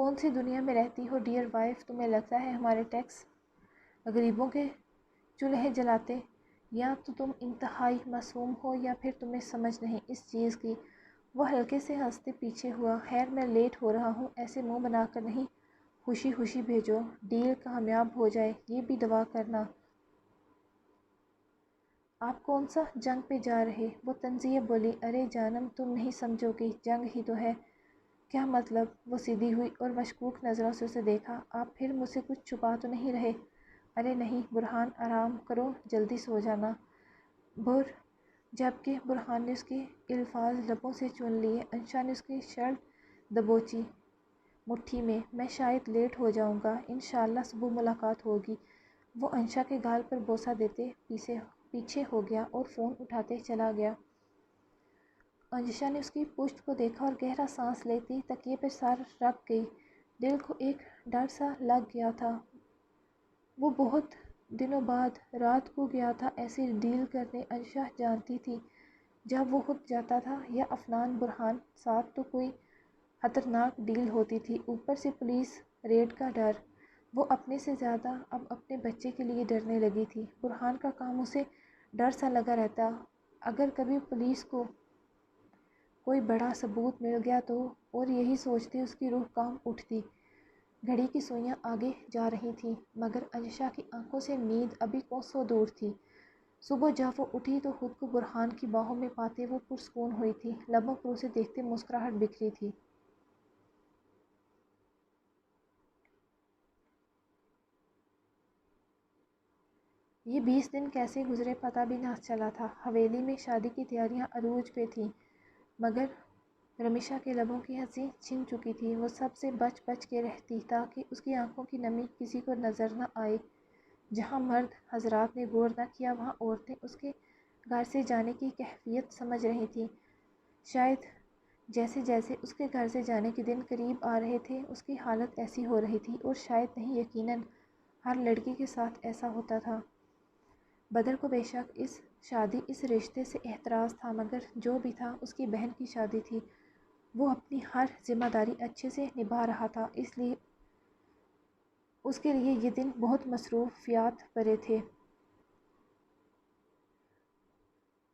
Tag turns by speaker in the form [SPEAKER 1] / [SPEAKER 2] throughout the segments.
[SPEAKER 1] کون سی دنیا میں رہتی ہو ڈیئر وائف؟ تمہیں لگتا ہے ہمارے ٹیکس غریبوں کے چولہے جلاتے؟ یا تو تم انتہائی معصوم ہو یا پھر تمہیں سمجھ نہیں اس چیز کی۔ وہ ہلکے سے ہنستے پیچھے ہوا۔ خیر میں لیٹ ہو رہا ہوں، ایسے منہ بنا کر نہیں، خوشی خوشی بھیجو، ڈیل کامیاب ہو جائے یہ بھی دعا کرنا۔ آپ کون سا جنگ پہ جا رہے؟ وہ تنزیہ بولی۔ ارے جانم تم نہیں سمجھو گی، جنگ ہی تو ہے۔ کیا مطلب؟ وہ سیدھی ہوئی اور مشکوک نظروں سے اسے دیکھا۔ آپ پھر مجھ سے کچھ چھپا تو نہیں رہے؟ ارے نہیں برہان، آرام کرو، جلدی سو جانا۔ جبکہ برہان نے اس کے الفاظ لبوں سے چن لیے۔ انشا نے اس کی شرٹ دبوچی مٹھی میں۔ میں شاید لیٹ ہو جاؤں گا، انشاءاللہ صبح ملاقات ہوگی۔ وہ انشا کے گال پر بوسہ دیتے پیچھے ہو گیا اور فون اٹھاتے چلا گیا۔ انشا نے اس کی پشت کو دیکھا اور گہرا سانس لیتی تکیے پر سر رکھ گئی۔ دل کو ایک ڈر سا لگ گیا تھا۔ وہ بہت دنوں بعد رات کو گیا تھا ایسی ڈیل کرنے۔ انشا جانتی تھی جب وہ خود جاتا تھا یا عفنان برہان ساتھ تو کوئی خطرناک ڈیل ہوتی تھی، اوپر سے پولیس ریڈ کا ڈر۔ وہ اپنے سے زیادہ اب اپنے بچے کے لیے ڈرنے لگی تھی۔ برہان کا کام اسے ڈر سا لگا رہتا، اگر کبھی پولیس کو کوئی بڑا ثبوت مل گیا تو، اور یہی سوچتے اس کی روح کانپ اٹھتی۔ گھڑی کی سوئیاں آگے جا رہی تھیں مگر انشا کی آنکھوں سے نیند ابھی کوسوں دور تھی۔ صبح جب وہ اٹھی تو خود کو برہان کی باہوں میں پاتے وہ پرسکون ہوئی تھی، لبوں پر اسے دیکھتے مسکراہٹ بکھری تھی۔ یہ 20 دن کیسے گزرے پتہ بھی نہ چلا تھا۔ حویلی میں شادی کی تیاریاں عروج پہ تھیں مگر رمیشا کے لبوں کی ہنسی چھن چکی تھی۔ وہ سب سے بچ بچ کے رہتی تاکہ اس کی آنکھوں کی نمی کسی کو نظر نہ آئے۔ جہاں مرد حضرات نے غور نہ کیا وہاں عورتیں اس کے گھر سے جانے کی کیفیت سمجھ رہی تھیں۔ شاید جیسے جیسے اس کے گھر سے جانے کے دن قریب آ رہے تھے اس کی حالت ایسی ہو رہی تھی، اور شاید نہیں یقیناً ہر لڑکی کے ساتھ ایسا ہوتا تھا۔ بدر کو بے شک اس رشتے سے اعتراض تھا مگر جو بھی تھا اس کی بہن کی شادی تھی، وہ اپنی ہر ذمہ داری اچھے سے نبھا رہا تھا، اس لیے اس کے لیے یہ دن بہت مصروفیات بھرے تھے۔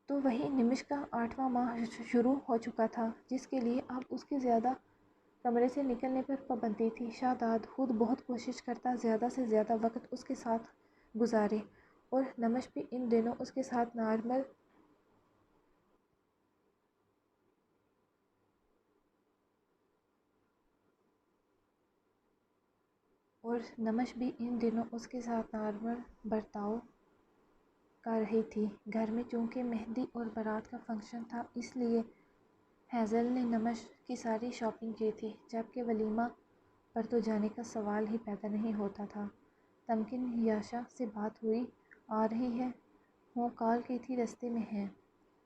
[SPEAKER 1] تو وہی نمش کا 8واں ماہ شروع ہو چکا تھا جس کے لیے اب اس کے زیادہ کمرے سے نکلنے پر پابندی تھی۔ شاداب خود بہت کوشش کرتا زیادہ سے زیادہ وقت اس کے ساتھ گزارے، اور نمش بھی ان دنوں اس کے ساتھ نارمل برتاؤ کر رہی تھی۔ گھر میں چونکہ مہندی اور بارات کا فنکشن تھا اس لیے ہیزل نے نمش کی ساری شاپنگ کی تھی، جبکہ ولیمہ پر تو جانے کا سوال ہی پیدا نہیں ہوتا تھا۔ تمکن یاشا سے بات ہوئی؟ آ رہی ہے؟ ہوں کال کی تھی، رستے میں ہیں۔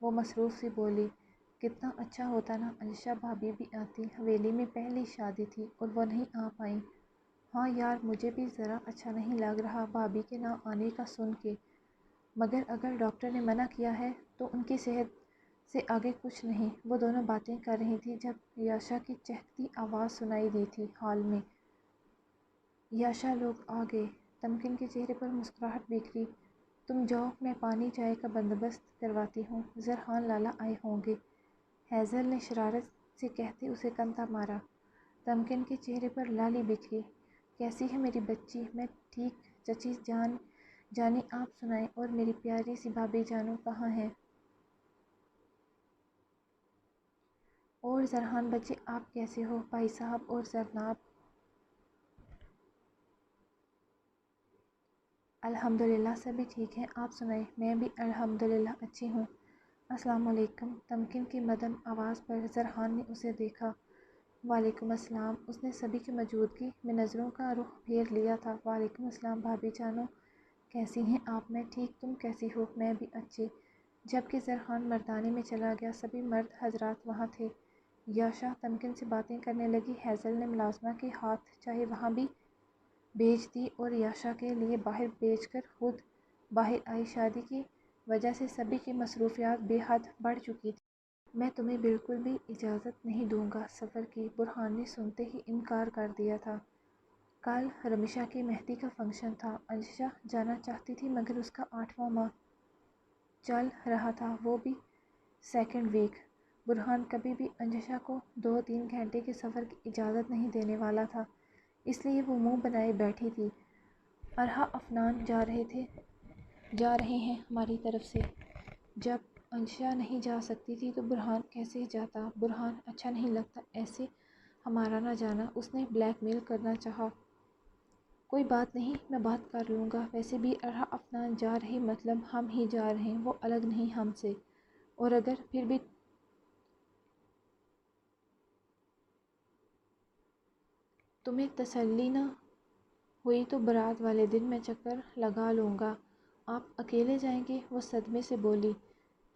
[SPEAKER 1] وہ مصروف سی بولی۔ کتنا اچھا ہوتا نا انشا بھابھی بھی آتی، حویلی میں پہلی شادی تھی اور وہ نہیں آ پائیں۔ ہاں یار مجھے بھی ذرا اچھا نہیں لگ رہا بھابھی کے نہ آنے کا سن کے، مگر اگر ڈاکٹر نے منع کیا ہے تو ان کی صحت سے آگے کچھ نہیں۔ وہ دونوں باتیں کر رہی تھی جب یاشا کی چہکتی آواز سنائی دی تھی ہال میں۔ یاشا لوگ آ گئے۔ تمکن کے چہرے پر مسکراہٹ بکھری۔ تم جاؤ میں پانی چائے کا بندوبست کرواتی ہوں، زرحان لالا آئے ہوں گے، ہیزل نے شرارت سے کہتے اسے کنتا مارا۔ تمکن کے چہرے پر لالی بکھری۔ کیسی ہے میری بچی؟ میں ٹھیک چچی جانی آپ سنائیں، اور میری پیاری سی بھابھی جانو کہاں ہیں؟ اور زرحان بچے آپ کیسے ہو؟ بھائی صاحب اور زرناب؟ الحمدللہ سبھی ٹھیک ہیں، آپ سنائیں؟ میں بھی الحمدللہ اچھی ہوں۔ السلام علیکم۔ تمکن کی مدھم آواز پر زرحان نے اسے دیکھا۔ وعلیکم السلام۔ اس نے سبھی کی موجودگی میں نظروں کا رخ پھیر لیا تھا۔ وعلیکم السلام بھابھی جانو، کیسی ہیں آپ؟ میں ٹھیک، تم کیسی ہو؟ میں بھی اچھی۔ جبکہ زرحان مردانے میں چلا گیا سبھی مرد حضرات وہاں تھے۔ یاشا تمکن سے باتیں کرنے لگی۔ ہیزل نے ملازمہ کے ہاتھ چائے وہاں بھی بھیج دی اور یاشا کے لیے باہر بھیج کر خود باہر آئی۔ شادی کی وجہ سے سبھی کی مصروفیات بے حد بڑھ چکی تھی۔ میں تمہیں بالکل بھی اجازت نہیں دوں گا سفر کی، برہان نے سنتے ہی انکار کر دیا تھا۔ کل رمیشا کی مہندی کا فنکشن تھا۔ انشا جانا چاہتی تھی مگر اس کا 8واں ماہ چل رہا تھا، وہ بھی سیکنڈ ویک۔ برہان کبھی بھی انشا کو 2-3 گھنٹے کے سفر کی اجازت نہیں دینے والا تھا، اس لیے وہ منہ بنائے بیٹھی تھی۔ ارحا افنان جا رہے ہیں ہماری طرف سے۔ جب انشا نہیں جا سکتی تھی تو برہان کیسے جاتا؟ برہان اچھا نہیں لگتا ایسے ہمارا نہ جانا، اس نے بلیک میل کرنا چاہا۔ کوئی بات نہیں، میں بات کر لوں گا، ویسے بھی ارحا افنان جا رہے مطلب ہم ہی جا رہے ہیں، وہ الگ نہیں ہم سے، اور اگر پھر بھی تمہیں تسلی نہ ہوئی تو برات والے دن میں چکر لگا لوں گا۔ آپ اکیلے جائیں گے؟ وہ صدمے سے بولی۔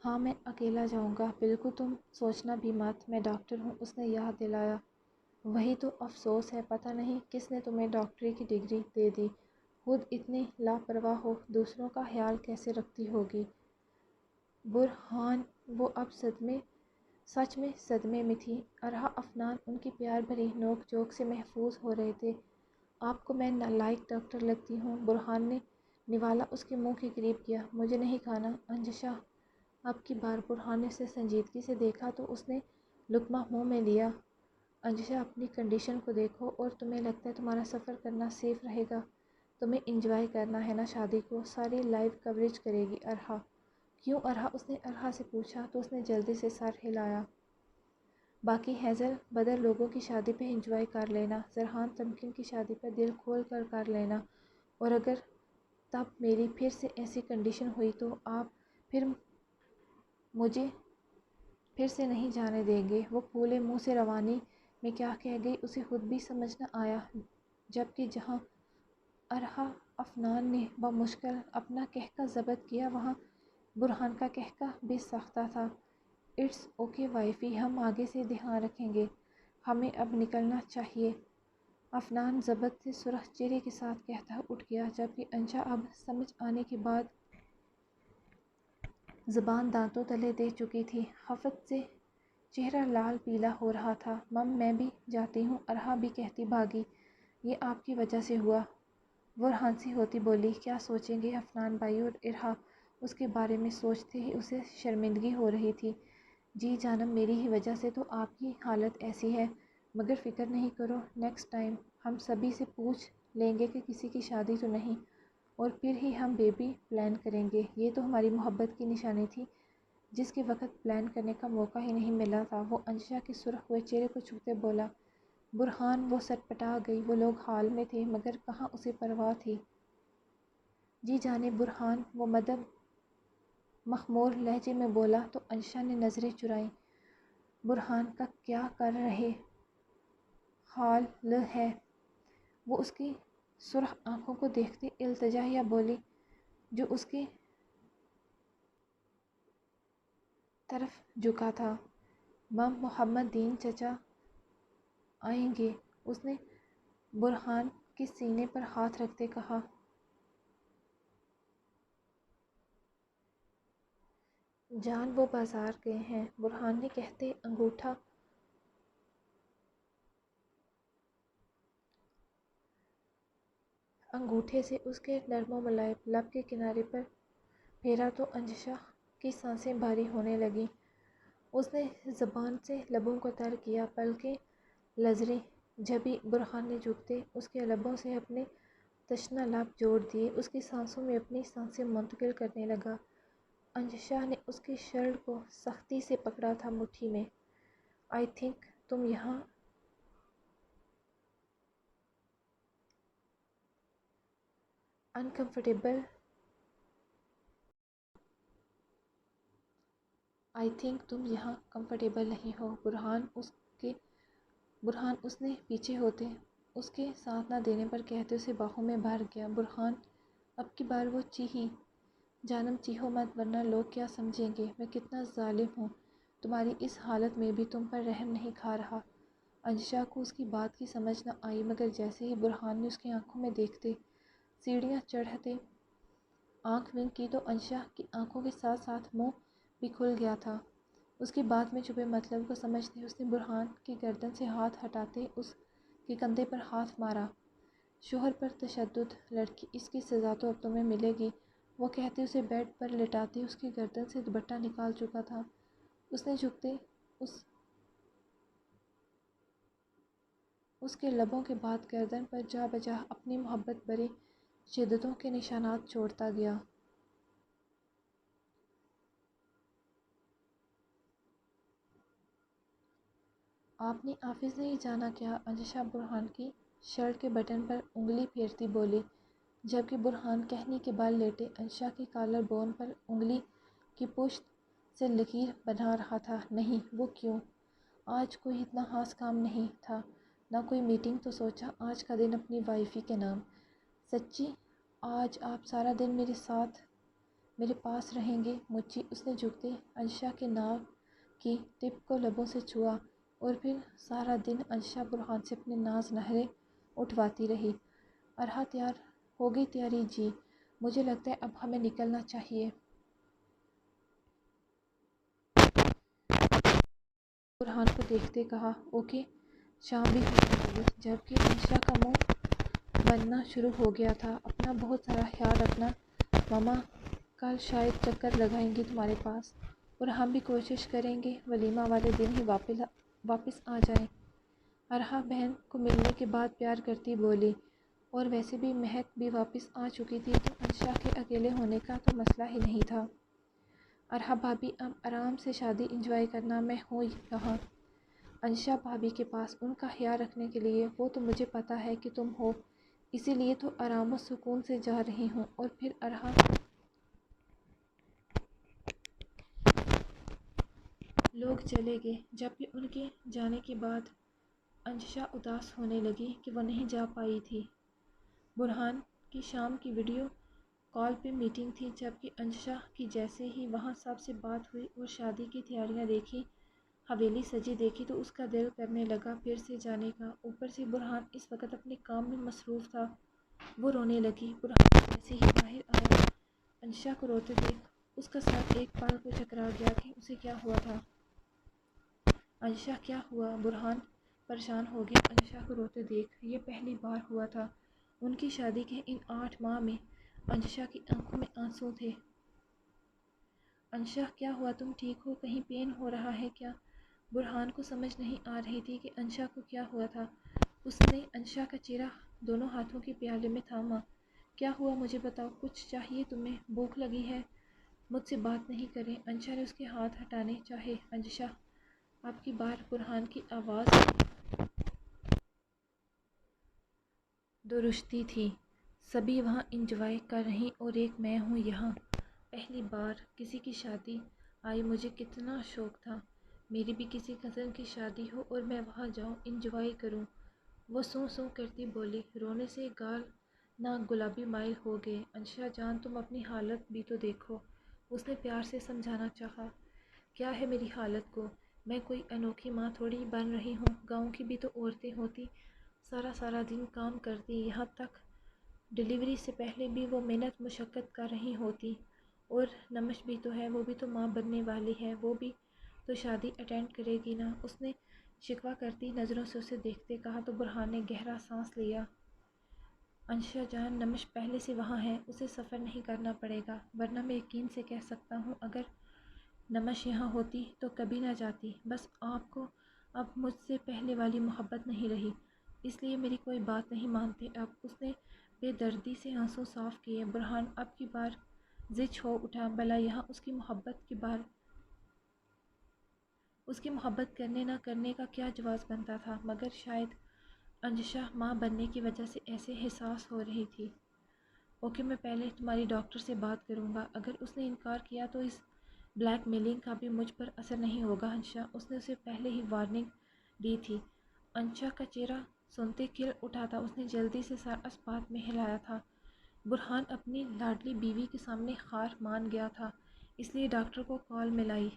[SPEAKER 1] ہاں میں اکیلا جاؤں گا، بالکل، تم سوچنا بھی مت، میں ڈاکٹر ہوں، اس نے یاد دلایا۔ وہی تو افسوس ہے، پتہ نہیں کس نے تمہیں ڈاکٹری کی ڈگری دے دی، خود اتنی لاپرواہ ہو، دوسروں کا خیال کیسے رکھتی ہوگی؟ برہان وہ اب سچ میں صدمے میں تھی۔ ارحا افنان ان کی پیار بھری نوک جھوک سے محفوظ ہو رہے تھے۔ آپ کو میں نالائق ڈاکٹر لگتی ہوں؟ برہان نے نوالا اس کے منہ کے قریب کیا۔ مجھے نہیں کھانا انشا۔ اب کی بار برہان نے اسے سنجیدگی سے دیکھا تو اس نے لقمہ منہ میں لیا۔ انشا اپنی کنڈیشن کو دیکھو، اور تمہیں لگتا ہے تمہارا سفر کرنا سیف رہے گا؟ تمہیں انجوائے کرنا ہے نا شادی کو؟ ساری لائیو کوریج کرے گی ارحا۔ کیوں ارحا؟ اس نے ارحا سے پوچھا تو اس نے جلدی سے سر ہلایا۔ باقی ہیزل بدر لوگوں کی شادی پہ انجوائے کر لینا، زرحان تمکن کی شادی پر دل کھول کر لینا، اور اگر تب میری پھر سے ایسی کنڈیشن ہوئی تو آپ پھر مجھے پھر سے نہیں جانے دیں گے۔ وہ پھولے منہ سے روانی میں کیا کہہ گئی اسے خود بھی سمجھ نہ آیا، جبکہ جہاں ارحا افنان نے بمشکل اپنا قہقہ ضبط کیا وہاں برہان کا قہقہ بھی ساختہ تھا۔ اٹس اوکے وائفی، ہم آگے سے دھیان رکھیں گے، ہمیں اب نکلنا چاہیے، افنان ضبط سے سرخ چہرے کے ساتھ کہتا اٹھ گیا، جبکہ انشا اب سمجھ آنے کے بعد زبان دانتوں تلے دے چکی تھی، خفت سے چہرہ لال پیلا ہو رہا تھا۔ مم میں بھی جاتی ہوں، ارحا بھی کہتی بھاگی۔ یہ آپ کی وجہ سے ہوا، وہ ہنسی ہوتی بولی۔ کیا سوچیں گے افنان بھائی اور ارحا؟ اس کے بارے میں سوچتے ہی اسے شرمندگی ہو رہی تھی۔ جی جانم، میری ہی وجہ سے تو آپ کی حالت ایسی ہے، مگر فکر نہیں کرو، نیکسٹ ٹائم ہم سبھی سے پوچھ لیں گے کہ کسی کی شادی تو نہیں، اور پھر ہی ہم بیبی پلان کریں گے۔ یہ تو ہماری محبت کی نشانی تھی جس کے وقت پلان کرنے کا موقع ہی نہیں ملا تھا، وہ انشا کے سرخ ہوئے چہرے کو چھوتے بولا۔ برہان وہ سٹپٹا گئی، وہ لوگ حال میں تھے مگر کہاں اسے پرواہ تھی۔ جی جانے برہان، وہ مدب مخمور لہجے میں بولا تو انشا نے نظریں چرائیں۔ برہان کا کیا کر رہے حال ہے؟ وہ اس کی سرخ آنکھوں کو دیکھتے التجا بولی، جو اس کی طرف جھکا تھا۔ مم محمد دین چچا آئیں گے، اس نے برہان کے سینے پر ہاتھ رکھتے کہا۔ جان وہ بازار گئے ہیں، برہان نے کہتے انگوٹھے سے اس کے نرم و ملائم لب کے کنارے پر پھیرا تو انشا کی سانسیں بھاری ہونے لگیں۔ اس نے زبان سے لبوں کو تر کیا، پلکیں لرزیں جبھی برہان نے جھکتے اس کے لبوں سے اپنے تشنہ لب جوڑ دیے، اس کی سانسوں میں اپنی سانسیں منتقل کرنے لگا۔ انشا نے اس کی شرٹ کو سختی سے پکڑا تھا مٹھی میں۔ آئی تھنک تم یہاں انکمفرٹیبل کمفرٹیبل نہیں ہو۔ برہان اس نے پیچھے ہوتے اس کے ساتھ نہ دینے پر کہتے اسے باہوں میں بھر گیا۔ برہان، اب کی بار وہ چیخی۔ جانم چیخو مت ورنہ لوگ کیا سمجھیں گے، میں کتنا ظالم ہوں، تمہاری اس حالت میں بھی تم پر رحم نہیں کھا رہا۔ انشا کو اس کی بات کی سمجھ نہ آئی مگر جیسے ہی برہان نے اس کی آنکھوں میں دیکھتے سیڑھیاں چڑھتے آنکھ ونک کی تو انشا کی آنکھوں کے ساتھ ساتھ منہ بھی کھل گیا تھا۔ اس کی بات میں چھپے مطلب کو سمجھتے اس نے برہان کی گردن سے ہاتھ ہٹاتے اس کے کندھے پر ہاتھ مارا۔ شوہر پر تشدد، لڑکی اس کی سزا تو اب تمہیں ملے گی، وہ کہتے اسے بیڈ پر لٹاتے اس کی گردن سے دوپٹہ نکال چکا تھا۔ اس نے جھکتے اس کے لبوں کے بعد گردن پر جا بجا اپنی محبت بھری شدتوں کے نشانات چھوڑتا گیا۔ آپ نے آفس نہیں جانا کیا؟ انشا برہان کی شرٹ کے بٹن پر انگلی پھیرتی بولی، جبکہ برہان کہنی کے بال لیٹے انشا کی کالر بون پر انگلی کی پشت سے لکیر بنا رہا تھا۔ نہیں، وہ کیوں؟ آج کوئی اتنا خاص کام نہیں تھا، نہ کوئی میٹنگ، تو سوچا آج کا دن اپنی وائفی کے نام۔ سچی؟ آج آپ سارا دن میرے پاس رہیں گے مچی؟ اس نے جھکتے انشا کے ناک کی ٹپ کو لبوں سے چھوا اور پھر سارا دن انشا برہان سے اپنے ناز نخرے اٹھواتی رہی۔ ارہا تیار ہو گئی تیاری؟ جی، مجھے لگتا ہے اب ہمیں نکلنا چاہیے۔ برہان کو دیکھتے کہا، اوکے۔ شام بھی ہونے لگی جبکہ انشا کا منہ بننا شروع ہو گیا تھا۔ اپنا بہت سارا خیال رکھنا، مما کل شاید چکر لگائیں گی تمہارے پاس، اور ہم بھی کوشش کریں گے ولیمہ والے دن ہی واپس آ جائیں۔ ارہا بہن کو ملنے کے بعد پیار کرتی بولی، اور ویسے بھی مہک بھی واپس آ چکی تھی تو انشا کے اکیلے ہونے کا تو مسئلہ ہی نہیں تھا۔ ارہا بھابھی اب آرام سے شادی انجوائے کرنا، میں ہوں یہاں انشا بھابھی کے پاس ان کا خیال رکھنے کے لیے۔ وہ تو مجھے پتا ہے کہ تم ہو، اسی لیے تو آرام و سکون سے جا رہی ہوں۔ اور پھر ارہا لوگ چلے گئے، جبکہ ان کے جانے کے بعد انشا اداس ہونے لگی کہ وہ نہیں جا پائی تھی۔ برہان کی شام کی ویڈیو کال پہ میٹنگ تھی، جبکہ انشا کی جیسے ہی وہاں سب سے بات ہوئی اور شادی کی تیاریاں دیکھی، حویلی سجی دیکھی تو اس کا دل کرنے لگا پھر سے جانے کا۔ اوپر سے برہان اس وقت اپنے کام میں مصروف تھا۔ وہ رونے لگی۔ برہان جیسے ہی باہر آیا، انشا کو روتے دیکھ اس کا سر ایک پل کو چکرا گیا کہ اسے کیا ہوا تھا۔ انشا کیا ہوا؟ برہان پریشان ہو گیا انشا کو روتے دیکھ۔ یہ پہلی بار ہوا تھا ان کی شادی کے ان 8 ماہ میں۔ انشا کی آنکھوں میں آنسو تھے۔ انشا کیا ہوا؟ تم ٹھیک ہو؟ کہیں پین ہو رہا ہے کیا؟ برہان کو سمجھ نہیں آ رہی تھی کہ انشا کو کیا ہوا تھا۔ اس نے انشا کا چہرہ دونوں ہاتھوں کے پیالے میں تھاما۔ کیا ہوا مجھے بتاؤ، کچھ چاہیے تمہیں؟ بھوک لگی ہے؟ مجھ سے بات نہیں کریں؟ انشا نے اس کے ہاتھ ہٹانے چاہے۔ انشا آپ کی بار؟ برہان کی آواز درشتی تھی۔ سبھی وہاں انجوائے کر رہی اور ایک میں ہوں یہاں، پہلی بار کسی کی شادی آئی۔ مجھے کتنا شوق تھا میری بھی کسی کزن کی شادی ہو اور میں وہاں جاؤں، انجوائے کروں۔ وہ سوں سوں کرتی بولی، رونے سے گال ناک گلابی مائل ہو گئے۔ انشا جان تم اپنی حالت بھی تو دیکھو، اس نے پیار سے سمجھانا چاہا۔ کیا ہے میری حالت کو؟ میں کوئی انوکھی ماں تھوڑی بن رہی ہوں، گاؤں کی بھی تو عورتیں ہوتی، سارا دن کام کرتی، یہاں تک ڈیلیوری سے پہلے بھی وہ محنت مشقت کر رہی ہوتی۔ اور نمش بھی تو ہے، وہ بھی تو ماں بننے والی ہے، وہ بھی تو شادی اٹینڈ کرے گی نا؟ اس نے شکوہ کرتی نظروں سے اسے دیکھتے کہا تو برہان نے گہرا سانس لیا۔ انشا جان نمش پہلے سے وہاں ہے، اسے سفر نہیں کرنا پڑے گا، ورنہ میں یقین سے کہہ سکتا ہوں اگر نمش یہاں ہوتی تو کبھی نہ جاتی۔ بس آپ کو اب مجھ سے پہلے والی محبت نہیں رہی، اس لیے میری کوئی بات نہیں مانتے اب۔ اس نے بے دردی سے آنسو صاف کیے۔ برہان اب کی بار زچ ہو اٹھا، بھلا یہاں اس کی محبت کرنے نہ کرنے کا کیا جواز بنتا تھا، مگر شاید انشا ماں بننے کی وجہ سے ایسے حساس ہو رہی تھی۔ اوکے، میں پہلے تمہاری ڈاکٹر سے بات کروں گا، اگر اس نے انکار کیا تو اس بلیک میلنگ کا بھی مجھ پر اثر نہیں ہوگا انشا، اس نے اسے پہلے ہی وارننگ دی تھی۔ انشا کا چہرہ سنتے کھل اٹھا تھا، اس نے جلدی سے سر اس بات میں ہلایا تھا۔ برہان اپنی لاڈلی بیوی کے سامنے ہار مان گیا تھا، اس لیے ڈاکٹر کو کال ملائی۔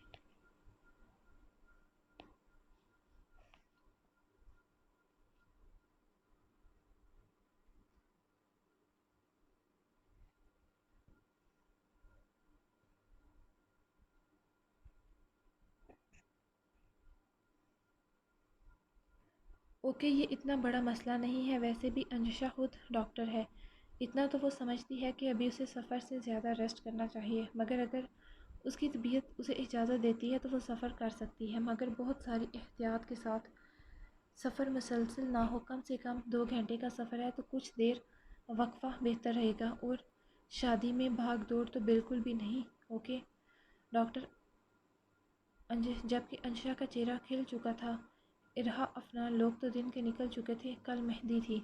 [SPEAKER 1] اوکے، یہ اتنا بڑا مسئلہ نہیں ہے، ویسے بھی انجشا خود ڈاکٹر ہے، اتنا تو وہ سمجھتی ہے کہ ابھی اسے سفر سے زیادہ ریسٹ کرنا چاہیے، مگر اگر اس کی طبیعت اسے اجازت دیتی ہے تو وہ سفر کر سکتی ہے، مگر بہت ساری احتیاط کے ساتھ۔ سفر مسلسل نہ ہو، کم سے کم 2 گھنٹے کا سفر ہے تو کچھ دیر وقفہ بہتر رہے گا، اور شادی میں بھاگ دوڑ تو بالکل بھی نہیں۔ اوکے ڈاکٹر، جبکہ انشا کا چہرہ کھل چکا تھا۔ ارہا افنان، لوگ تو دن کے نکل چکے تھے، کل مہندی تھی۔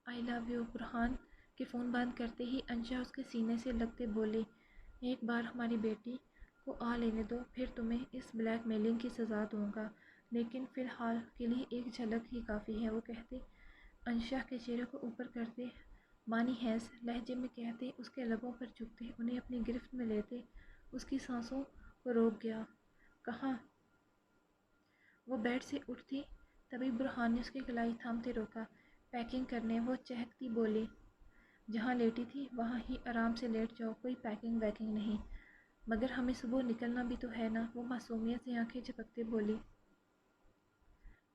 [SPEAKER 1] آئی لو یو۔ برہان کے فون بند کرتے ہی انشا اس کے سینے سے لگتے بولی، ایک بار ہماری بیٹی کو آ لینے دو، پھر تمہیں اس بلیک میلنگ کی سزا دوں گا، لیکن فی الحال کے لیے ایک جھلک ہی کافی ہے۔ وہ کہتے انشا کے چہرے کو اوپر کرتے، مانی ہیز لہجے میں کہتے، اس کے لبوں پر جھکتے، انہیں اپنی گرفت میں لیتے، اس کی سانسوں کو روک گیا۔ کہاں؟ وہ بیڈ سے اٹھتی تبھی برہان نے اس کی کلائی تھامتے روکا۔ پیکنگ کرنے، وہ چہکتی بولی، جہاں لیٹی تھی وہاں ہی آرام سے لیٹ جاؤ، کوئی پیکنگ ویکنگ نہیں۔ مگر ہمیں صبح نکلنا بھی تو ہے نا، وہ معصومیت سے آنکھیں جھپکتے بولی۔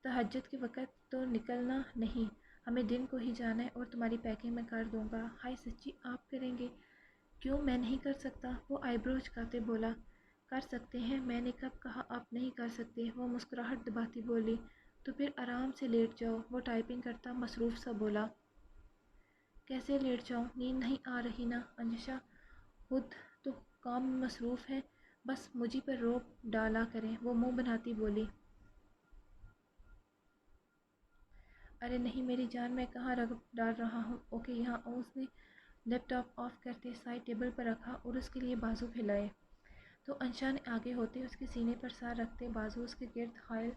[SPEAKER 1] تہجد کے وقت تو نکلنا نہیں، ہمیں دن کو ہی جانا ہے، اور تمہاری پیکنگ میں کر دوں گا۔ ہائے سچی آپ کریں گے؟ کیوں میں نہیں کر سکتا؟ وہ آئی برو جھکاتے بولا۔ کر سکتے ہیں، میں نے کب کہا آپ نہیں کر سکتے؟ وہ مسکراہٹ دباتی بولی۔ تو پھر آرام سے لیٹ جاؤ، وہ ٹائپنگ کرتا مصروف سا بولا۔ کیسے لیٹ جاؤں؟ نیند نہیں آ رہی نا؟ انشا خود تو کام میں مصروف ہے، بس مجھی پر روک ڈالا کریں، وہ منہ بناتی بولی۔ ارے نہیں میری جان، میں کہاں رگ ڈال رہا ہوں۔ اوکے یہاں آؤ۔ اس نے لیپ ٹاپ آف کرتے سائڈ ٹیبل پر رکھا اور اس کے لیے بازو پھیلائے، تو انشا نے آگے ہوتے اس کے سینے پر سر رکھتے بازو اس کے گرد حائل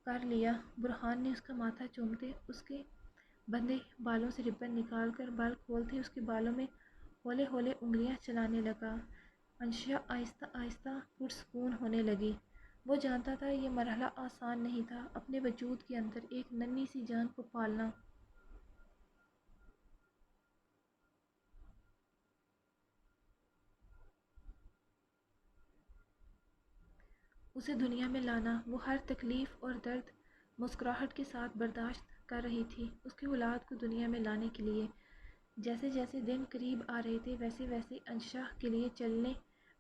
[SPEAKER 1] کر لیا۔ برہان نے اس کا ماتھا چومتے اس کے بندھے بالوں سے ربن نکال کر بال کھولتے اس کے بالوں میں ہولے ہولے انگلیاں چلانے لگا۔ انشا آہستہ آہستہ پرسکون ہونے لگی۔ وہ جانتا تھا یہ مرحلہ آسان نہیں تھا، اپنے وجود کے اندر ایک ننھی سی جان کو پالنا۔ اسے دنیا میں لانا، وہ ہر تکلیف اور درد مسکراہٹ کے ساتھ برداشت کر رہی تھی، اس کی اولاد کو دنیا میں لانے کے لیے۔ جیسے جیسے دن قریب آ رہے تھے ویسے ویسے انشا کے لیے چلنے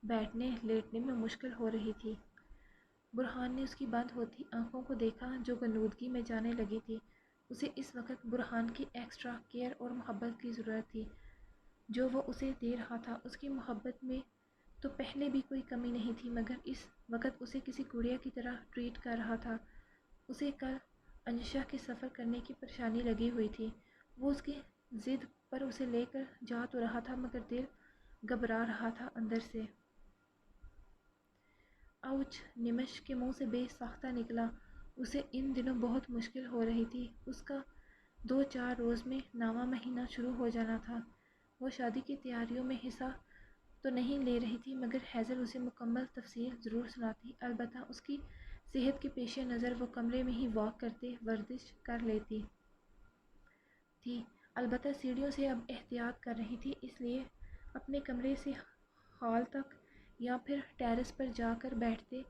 [SPEAKER 1] بیٹھنے لیٹنے میں مشکل ہو رہی تھی۔ برہان نے اس کی بند ہوتی آنکھوں کو دیکھا جو غنودگی میں جانے لگی تھی۔ اسے اس وقت برہان کی ایکسٹرا کیئر اور محبت کی ضرورت تھی جو وہ اسے دے رہا تھا۔ اس کی محبت میں تو پہلے بھی کوئی کمی نہیں تھی، مگر اس وقت اسے کسی گڑیا کی طرح ٹریٹ کر رہا تھا۔ اسے کل انشا کے سفر کرنے کی پریشانی لگی ہوئی تھی، وہ اس کی ضد پر اسے لے کر جا تو رہا تھا مگر دل گھبرا رہا تھا اندر سے۔ آؤچ! نمش کے منہ سے بے ساختہ نکلا۔ اسے ان دنوں بہت مشکل ہو رہی تھی، اس کا 2-4 روز میں نواں مہینہ شروع ہو جانا تھا۔ وہ شادی کی تیاریوں میں حصہ تو نہیں لے رہی تھی مگر ہیزل اسے مکمل تفصیل ضرور سناتی، البتہ اس کی صحت کے پیش نظر وہ کمرے میں ہی واک کرتے ورزش کر لیتی تھی، البتہ سیڑھیوں سے اب احتیاط کر رہی تھی، اس لیے اپنے کمرے سے ہال تک یا پھر ٹیرس پر جا کر بیٹھتے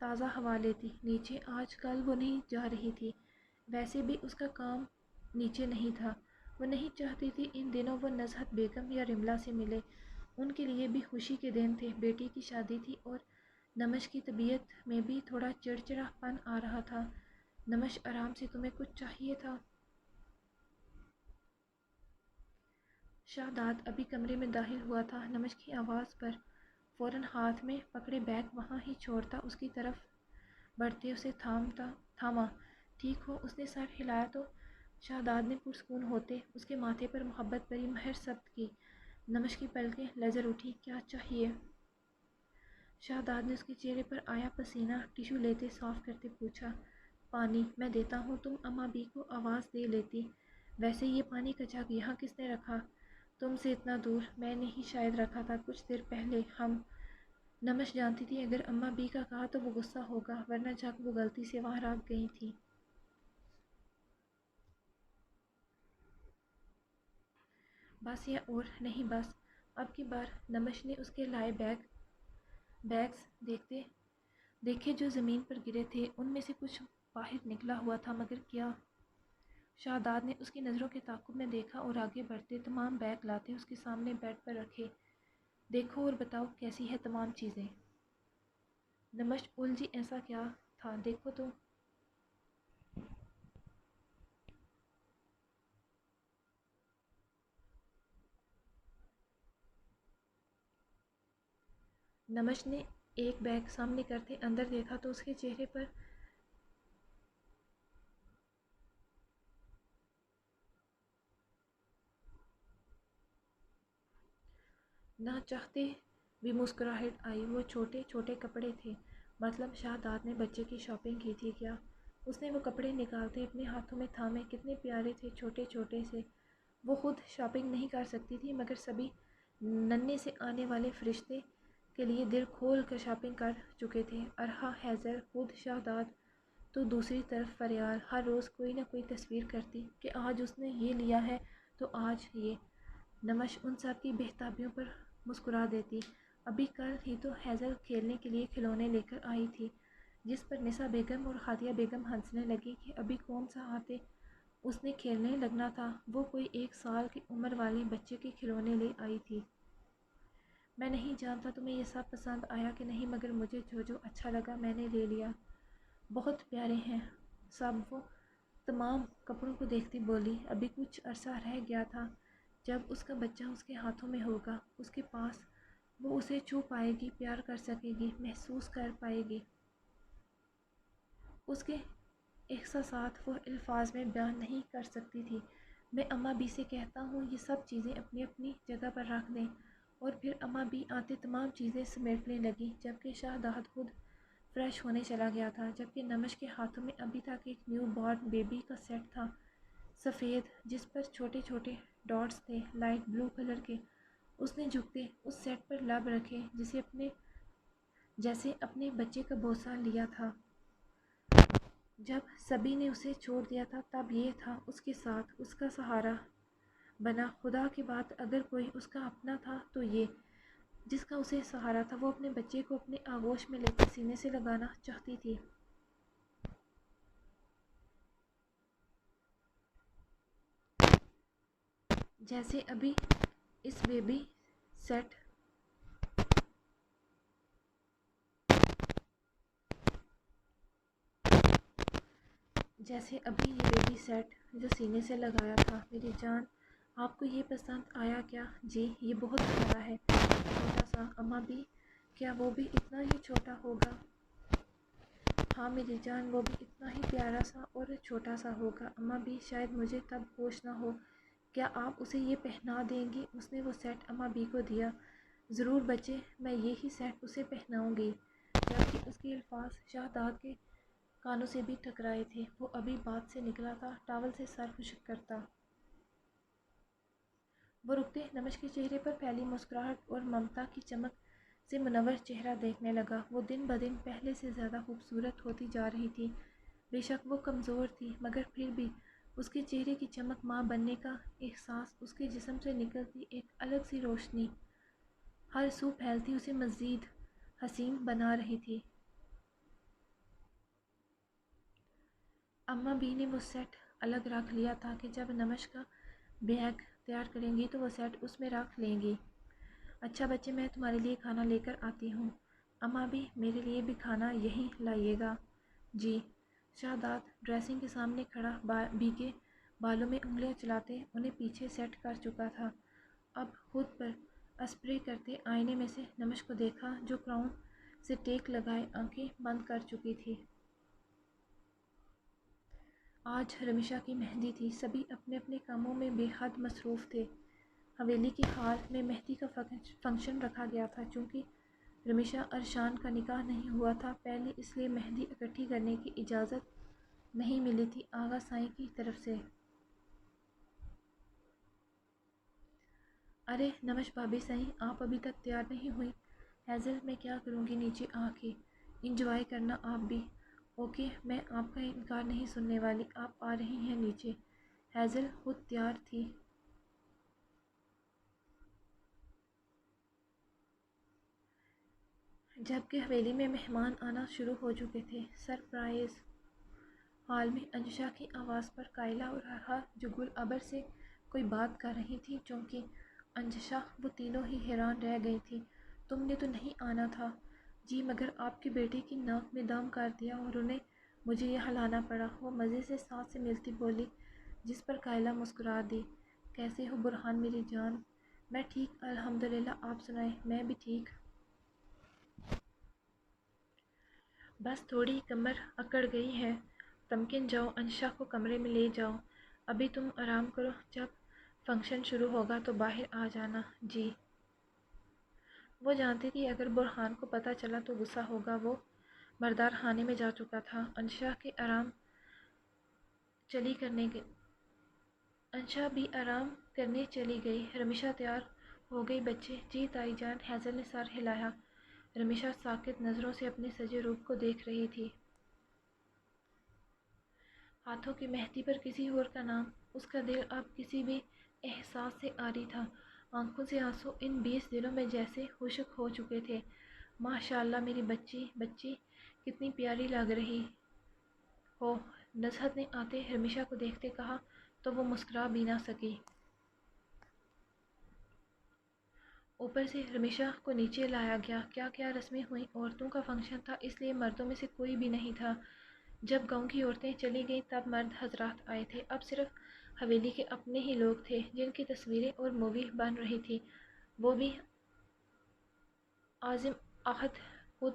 [SPEAKER 1] تازہ ہوا لیتی۔ نیچے آج کل وہ نہیں جا رہی تھی، ویسے بھی اس کا کام نیچے نہیں تھا۔ وہ نہیں چاہتی تھی ان دنوں وہ نزہت بیگم یا رملہ سے ملے، ان کے لیے بھی خوشی کے دن تھے، بیٹی کی شادی تھی اور نمش کی طبیعت میں بھی تھوڑا چڑچڑا پن آ رہا تھا۔ نمش آرام سے، تمہیں کچھ چاہیے تھا؟ شہزاد ابھی کمرے میں داخل ہوا تھا، نمش کی آواز پر فوراً ہاتھ میں پکڑے بیگ وہاں ہی چھوڑتا اس کی طرف بڑھتے اسے تھاما۔ ٹھیک ہو؟ اس نے سر ہلایا تو شہزاد نے پرسکون ہوتے اس کے ماتھے پر محبت بھری مہر ثبت کی۔ نمش کی پلکیں لرز اٹھی۔ کیا چاہیے؟ شہزاد نے اس کے چہرے پر آیا پسینہ ٹشو لیتے صاف کرتے پوچھا۔ پانی میں دیتا ہوں، تم اماں بی کو آواز دے لیتی۔ ویسے یہ پانی کا جگ یہاں کس نے رکھا؟ تم سے اتنا دور؟ میں نے ہی شاید رکھا تھا کچھ دیر پہلے۔ نمش جانتی تھی اگر اماں بی کا کہا تو وہ غصہ ہوگا، ورنہ جگ وہ غلطی سے وہاں رکھ گئی تھی۔ بس یا اور نہیں بس۔ اب کی بار نمش نے اس کے لائے بیگز دیکھے جو زمین پر گرے تھے۔ ان میں سے کچھ باہر نکلا ہوا تھا، مگر کیا؟ شہزاد نے اس کی نظروں کے تعاقب میں دیکھا اور آگے بڑھتے تمام بیگ لاتے اس کے سامنے بیڈ پر رکھے۔ دیکھو اور بتاؤ کیسی ہے تمام چیزیں؟ نمش الجھی، ایسا کیا تھا دیکھو تو۔ نمش نے ایک بیگ سامنے کرتے اندر دیکھا تو اس کے چہرے پر نہ چاہتے بھی مسکراہٹ آئی۔ وہ چھوٹے چھوٹے کپڑے تھے۔ مطلب شہزاد نے بچے کی شاپنگ کی تھی کیا؟ اس نے وہ کپڑے نکالتے اپنے ہاتھوں میں تھامے۔ کتنے پیارے تھے، چھوٹے چھوٹے سے۔ وہ خود شاپنگ نہیں کر سکتی تھی، مگر سبھی ننھے سے آنے والے فرشتے کے لیے دل کھول کر شاپنگ کر چکے تھے۔ ارحا، ہیزل، خود شہزاد تو دوسری طرف فریال ہر روز کوئی نہ کوئی تصویر کرتی کہ آج اس نے یہ لیا ہے تو آج یہ۔ نمش ان سب کی بہتابیوں پر مسکرا دیتی۔ ابھی کل ہی تو ہیزل کھیلنے کے لیے کھلونے لے کر آئی تھی، جس پر نسا بیگم اور خدیجہ بیگم ہنسنے لگی کہ ابھی کون سا آتے اس نے کھیلنے لگنا تھا۔ وہ کوئی 1 سال کی عمر والے بچے کے کھلونے لے آئی تھی۔ میں نہیں جانتا تمہیں یہ سب پسند آیا کہ نہیں، مگر مجھے جو جو اچھا لگا میں نے لے لیا۔ بہت پیارے ہیں سب۔ وہ تمام کپڑوں کو دیکھتی بولی، ابھی کچھ عرصہ رہ گیا تھا جب اس کا بچہ اس کے ہاتھوں میں ہوگا، اس کے پاس۔ وہ اسے چھو پائے گی، پیار کر سکے گی، محسوس کر پائے گی۔ اس کے احساسات وہ الفاظ میں بیان نہیں کر سکتی تھی۔ میں اماں بی سے کہتا ہوں یہ سب چیزیں اپنی اپنی جگہ پر رکھ دیں، اور پھر اماں بی آتے تمام چیزیں سمیٹنے لگی، جبکہ شہزاد خود فریش ہونے چلا گیا تھا، جبکہ نمش کے ہاتھوں میں ابھی تک ایک نیو بورن بیبی کا سیٹ تھا، سفید، جس پر چھوٹے چھوٹے ڈاٹس تھے، لائٹ بلو کلر کے۔ اس نے جھکتے اس سیٹ پر لب رکھے جیسے اپنے بچے کا بوسہ لیا تھا جب سبھی نے اسے چھوڑ دیا تھا، تب یہ تھا اس کے ساتھ، اس کا سہارا بنا۔ خدا کے بعد اگر کوئی اس کا اپنا تھا تو یہ، جس کا اسے سہارا تھا۔ وہ اپنے بچے کو اپنے آغوش میں لے کر سینے سے لگانا چاہتی تھی، جیسے ابھی اس بیبی سیٹ یہ بیبی سیٹ جو سینے سے لگایا تھا۔ میری جان، آپ کو یہ پسند آیا کیا؟ جی، یہ بہت پیارا ہے، چھوٹا سا۔ اماں بھی، کیا وہ بھی اتنا ہی چھوٹا ہوگا؟ ہاں میری جان، وہ بھی اتنا ہی پیارا سا اور چھوٹا سا ہوگا۔ اماں بھی، شاید مجھے تب ہوش نہ ہو، کیا آپ اسے یہ پہنا دیں گی؟ اس نے وہ سیٹ اماں بی کو دیا۔ ضرور بچے، میں یہی سیٹ اسے پہناؤں گی۔ جبکہ اس کے الفاظ شہزاد کے کانوں سے بھی ٹکرائے تھے، وہ ابھی بات سے نکلا تھا، ٹاول سے سر خشک کرتا۔ وہ رکتے نمش کے چہرے پر پھیلی مسکراہٹ اور ممتا کی چمک سے منور چہرہ دیکھنے لگا۔ وہ دن بدن پہلے سے زیادہ خوبصورت ہوتی جا رہی تھی۔ بے شک وہ کمزور تھی، مگر پھر بھی اس کے چہرے کی چمک، ماں بننے کا احساس، اس کے جسم سے نکلتی ایک الگ سی روشنی ہر سو پھیلتی اسے مزید حسین بنا رہی تھی۔ اماں بی نے وہ سیٹ الگ رکھ لیا تاکہ جب نمش کا بیگ تیار کریں گی تو وہ سیٹ اس میں رکھ لیں گی۔ اچھا بچے، میں تمہارے لیے کھانا لے کر آتی ہوں۔ اماں بی، میرے لیے بھی کھانا یہیں لائیے گا۔ جی۔ شہزاد ڈریسنگ کے سامنے کھڑا بی کے بالوں میں انگلیاں چلاتے انہیں پیچھے سیٹ کر چکا تھا۔ اب خود پر اسپرے کرتے آئینے میں سے نمش کو دیکھا، جو کراؤن سے ٹیک لگائے آنکھیں بند کر چکی تھی۔ آج رمیشا کی مہندی تھی۔ سبھی اپنے اپنے کاموں میں بے حد مصروف تھے۔ حویلی کے ہال میں مہندی کا فنکشن رکھا گیا تھا۔ چونکہ رمیشا ارشان کا نکاح نہیں ہوا تھا پہلے، اس لیے مہندی اکٹھی کرنے کی اجازت نہیں ملی تھی آغا سائیں کی طرف سے۔ ارے نمش بھابھی سائیں، آپ ابھی تک تیار نہیں ہوئی؟ ہیزل، میں کیا کروں گی نیچے آ کے؟ انجوائے کرنا آپ بھی۔ اوکے، میں آپ کا انکار نہیں سننے والی۔ آپ آ رہی ہیں نیچے؟ ہیزل خود تیار تھی۔ جبکہ حویلی میں مہمان آنا شروع ہو چکے تھے۔ سرپرائز! ہال میں انشا کی آواز پر قائلہ اور رہا جو گل ابر سے کوئی بات کر رہی تھی۔ چونکہ انشا وہ تینوں ہی حیران رہ گئی تھی۔ تم نے تو نہیں آنا تھا؟ جی مگر آپ کی بیٹی کی ناک میں دم کر دیا اور انہیں مجھے یہاں لانا پڑا، وہ مزے سے سانس سے ملتی بولی، جس پر قائلہ مسکرا دی۔ کیسے ہو برہان میری جان؟ میں ٹھیک الحمدللہ، آپ سنائیں؟ میں بھی ٹھیک۔ بس تھوڑی کمر اکڑ گئی ہے۔ تمکن جاؤ، انشا کو کمرے میں لے جاؤ۔ ابھی تم آرام کرو، جب فنکشن شروع ہوگا تو باہر آ جانا۔ جی۔ وہ جانتی تھی اگر برہان کو پتہ چلا تو غصہ ہوگا۔ وہ مردار خانے میں جا چکا تھا۔ انشا بھی آرام کرنے چلی گئی۔ رمیشہ تیار ہو گئی بچے؟ جی تائی جان۔ ہیزل نے سر ہلایا۔ رمیشہ ساکت نظروں سے اپنے سجے روپ کو دیکھ رہی تھی۔ ہاتھوں کی مہندی پر کسی اور کا نام۔ اس کا دل اب کسی بھی احساس سے عاری تھا۔ آنکھوں سے آنسو ان 20 دنوں میں جیسے خشک ہو چکے تھے۔ ماشاءاللہ میری بچی کتنی پیاری لگ رہی ہو، نزہت نے آتے رمیشہ کو دیکھتے کہا تو وہ مسکرا بھی نہ سکی۔ اوپر سے رمیشہ کو نیچے لایا گیا۔ کیا رسمیں ہوئیں؟ عورتوں کا فنکشن تھا، اس لیے مردوں میں سے کوئی بھی نہیں تھا۔ جب گاؤں کی عورتیں چلی گئیں تب مرد حضرات آئے تھے۔ اب صرف حویلی کے اپنے ہی لوگ تھے جن کی تصویریں اور مووی بن رہی تھی، وہ بھی عازم عہد خود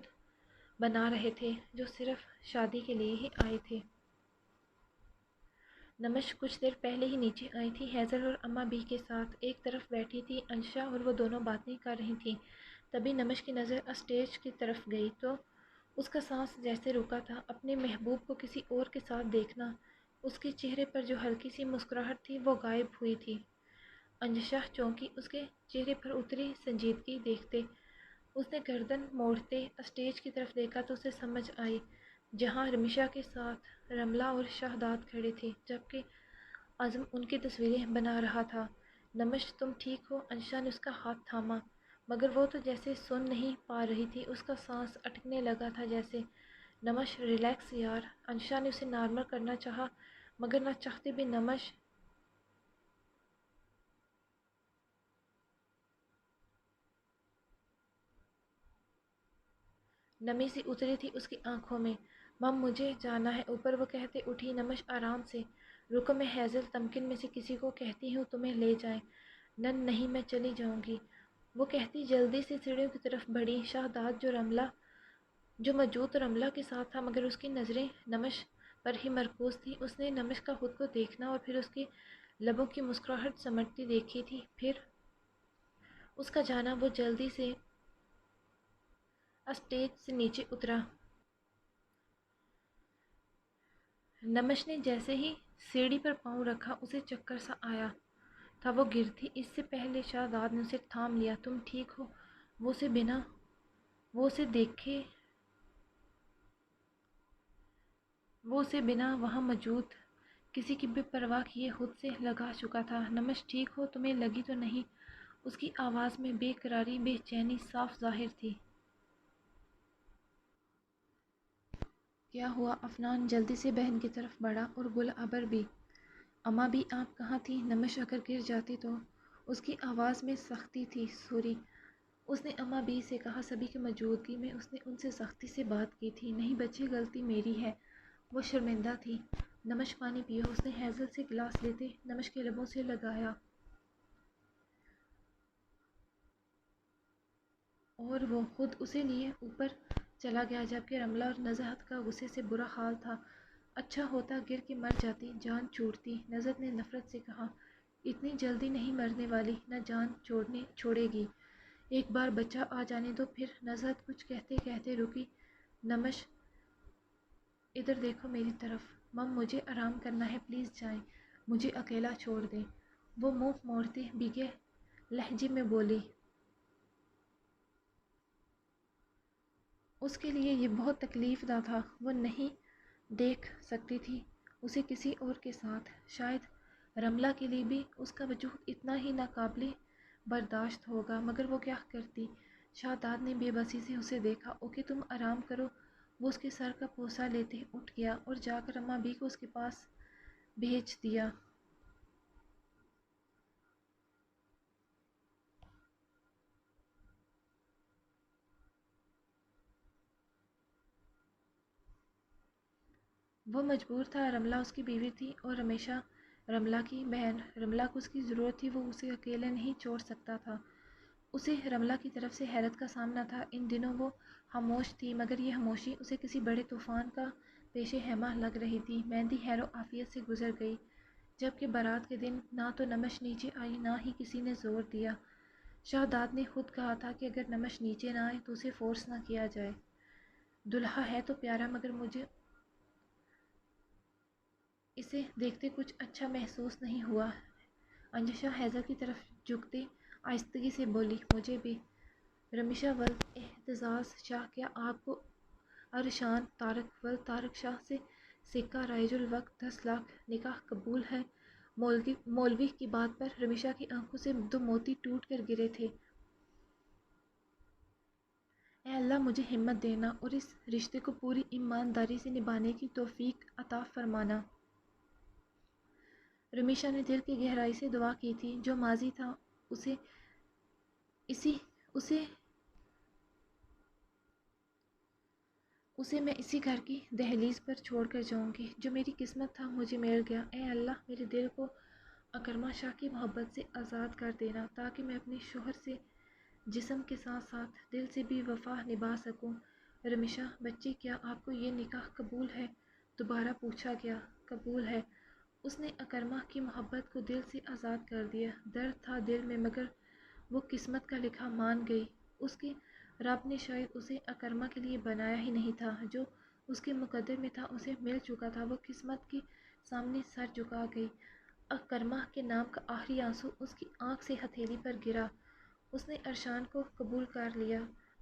[SPEAKER 1] بنا رہے تھے جو صرف شادی کے لیے ہی آئے تھے۔ نمش کچھ دیر پہلے ہی نیچے آئی تھی، ہیزل اور اماں بی کے ساتھ۔ ایک طرف بیٹھی تھی انشا اور وہ دونوں باتیں کر رہی تھیں۔ تبھی نمش کی نظر اسٹیج کی طرف گئی تو اس کا سانس جیسے رکا تھا۔ اپنے محبوب کو کسی اور کے ساتھ دیکھنا، اس کے چہرے پر جو ہلکی سی مسکراہٹ تھی وہ غائب ہوئی تھی۔ انشا چونکی، اس کے چہرے پر اتری سنجیدگی دیکھتے۔ اس نے گردن موڑتے اسٹیج کی طرف دیکھا تو اسے سمجھ آئی جہاں رمیشہ کے ساتھ رملہ اور شہداد کھڑے تھے، جبکہ عزم ان کی تصویریں بنا رہا تھا۔ نمش تم ٹھیک ہو؟ انشا نے اس کا ہاتھ تھاما، مگر وہ تو جیسے سن نہیں پا رہی تھی، اس کا سانس اٹکنے لگا تھا جیسے۔ نمش ریلیکس یار۔ انشا نے اسے نارمل کرنا چاہا مگر نہ چاہتے بھی نمی سی اتری تھی اس کی آنکھوں میں۔ مم مجھے جانا ہے اوپر، وہ کہتے اٹھی۔ نمش آرام سے۔ رکو میں ہیزل تمکن میں سے کسی کو کہتی ہوں تمہیں لے جائیں۔ نہیں میں چلی جاؤں گی، وہ کہتی جلدی سے سیڑھیوں کی طرف بڑھی۔ شہداد جو موجود رملہ کے ساتھ تھا مگر اس کی نظریں نمش پر ہی مرکوز تھی۔ اس نے نمش کا خود کو دیکھنا اور پھر اس کی لبوں کی مسکراہٹ سمٹتی دیکھی تھی، پھر اس کا جانا۔ وہ جلدی سے اسٹیج سے نیچے اترا۔ نمش نے جیسے ہی سیڑھی پر پاؤں رکھا اسے چکر سا آیا تھا، وہ گرتی اس سے پہلے شہزاد نے اسے تھام لیا۔ تم ٹھیک ہو؟ وہ اسے بنا وہاں موجود کسی کی بے پرواہ کیے خود سے لگا چکا تھا۔ نمش ٹھیک ہو؟ تمہیں لگی تو نہیں؟ اس کی آواز میں بے قراری، بے چینی صاف ظاہر تھی۔ کیا ہوا؟ عفنان جلدی سے بہن کی طرف بڑھا اور گل ابر بھی۔ اماں بھی آپ کہاں تھیں؟ نمش اگر گر جاتی تو؟ اس کی آواز میں سختی تھی۔ سوری، اس نے اماں بی سے کہا، سبھی کی موجودگی میں اس نے ان سے سختی سے بات کی تھی۔ نہیں بچے، غلطی میری ہے۔ وہ شرمندہ تھی۔ نمش پانی پیو، اس نے ہیزل سے گلاس لیتے نمش کے لبوں سے لگایا اور وہ خود اسے لیے اوپر چلا گیا، جبکہ رملہ اور نزہت کا غصے سے برا حال تھا۔ اچھا ہوتا گر کے مر جاتی، جان چھوڑتی، نزہت نے نفرت سے کہا۔ اتنی جلدی نہیں مرنے والی، نہ جان چھوڑے گی، ایک بار بچہ آ جانے دو پھر۔ نزہت کچھ کہتے کہتے رکی۔ نمش ادھر دیکھو میری طرف۔ مم مجھے آرام کرنا ہے، پلیز جائیں، مجھے اکیلا چھوڑ دیں، وہ منہ موڑتے بھیگے لہجے میں بولی۔ اس کے لیے یہ بہت تکلیف دہ تھا، وہ نہیں دیکھ سکتی تھی اسے کسی اور کے ساتھ۔ شاید رملہ کے لیے بھی اس کا وجود اتنا ہی ناقابل برداشت ہوگا، مگر وہ کیا کرتی؟ شہداد نے بے بسی سے اسے دیکھا۔ اوکے تم آرام کرو۔ وہ اس کے سر کا پوسا لیتے اٹھ گیا اور جا کر اماں بھی کو اس کے پاس بھیج دیا۔ وہ مجبور تھا، رملہ اس کی بیوی تھی اور ہمیشہ رملہ کی بہن۔ رملہ کو اس کی ضرورت تھی، وہ اسے اکیلے نہیں چھوڑ سکتا تھا۔ اسے رملہ کی طرف سے حیرت کا سامنا تھا۔ ان دنوں وہ خاموش تھی، مگر یہ خاموشی اسے کسی بڑے طوفان کا پیش خیمہ لگ رہی تھی۔ مہندی خیر و عافیت سے گزر گئی، جبکہ بارات کے دن نہ تو نمش نیچے آئی نہ ہی کسی نے زور دیا۔ شہداد نے خود کہا تھا کہ اگر نمش نیچے نہ آئے تو اسے فورس نہ کیا جائے۔ دلہا ہے تو پیارا، مگر مجھے اسے دیکھتے کچھ اچھا محسوس نہیں ہوا۔ انجشا حیضہ کی طرف جھکتے آہستگی سے بولی، مجھے بھی۔ رمیشہ ولد اعتزاز شاہ، کیا آپ کو ارشان طارق ولد طارق شاہ سے سکہ رائج الوقت 10 لاکھ نکاح قبول ہے؟ مولوی کی بات پر رمیشہ کی آنکھوں سے 2 موتی ٹوٹ کر گرے تھے۔ اے اللہ مجھے ہمت دینا اور اس رشتے کو پوری ایمانداری سے نبھانے کی توفیق عطا فرمانا۔ رمیشہ نے دل کی گہرائی سے دعا کی تھی، جو ماضی تھا اسے میں اسی گھر کی دہلیز پر چھوڑ کر جاؤں گی۔ جو میری قسمت تھا مجھے مل گیا۔ اے اللہ میرے دل کو اکرمہ شاہ کی محبت سے آزاد کر دینا، تاکہ میں اپنے شوہر سے جسم کے ساتھ ساتھ دل سے بھی وفا نبھا سکوں۔ رمیشہ بچی، کیا آپ کو یہ نکاح قبول ہے؟ دوبارہ پوچھا گیا۔ قبول ہے۔ اس نے اکرمہ کی محبت کو دل سے آزاد کر دیا۔ درد تھا دل میں، مگر وہ قسمت کا لکھا مان گئی۔ اس کے رب نے شاید اسے اکرمہ کے لیے بنایا ہی نہیں تھا۔ جو اس کے مقدر میں تھا اسے مل چکا تھا۔ وہ قسمت کے سامنے سر جھکا گئی۔ اکرمہ کے نام کا آخری آنسو اس کی آنکھ سے ہتھیلی پر گرا۔ اس نے ارشان کو قبول کر لیا۔